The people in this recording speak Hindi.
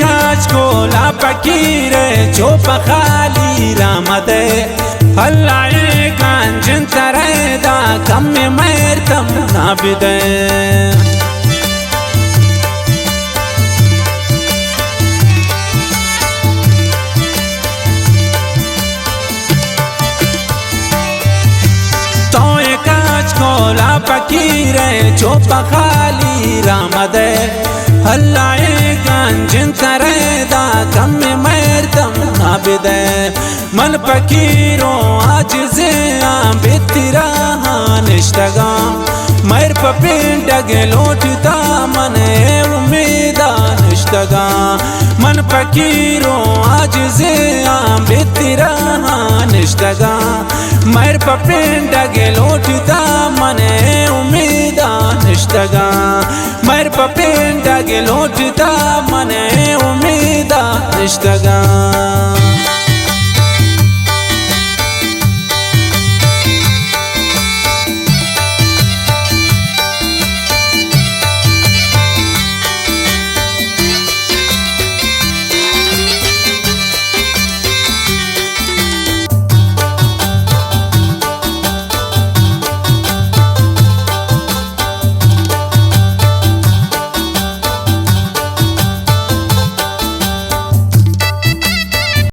काज को ला फकीर चोप खाली रामदे हल्लाए गांजन तरदा कम में मरतम नाबिदे तो काज को ला फकीर चोप खाली रामदे हल्लाए गांजन तरदा कम में मरतम नाबिदे मन फकीरो आजिज आम बेतिरा निश्तगा मर पपिंडग लोटता मन उम्मीदा निश्तगा मन फकीरो आजिज आम बेतिरा निश्तगा मर पपिंडग लोटता मन उम्मीदा निश्तगा मर पपिंडग लोटता मन उम्मीदा निश्तगा।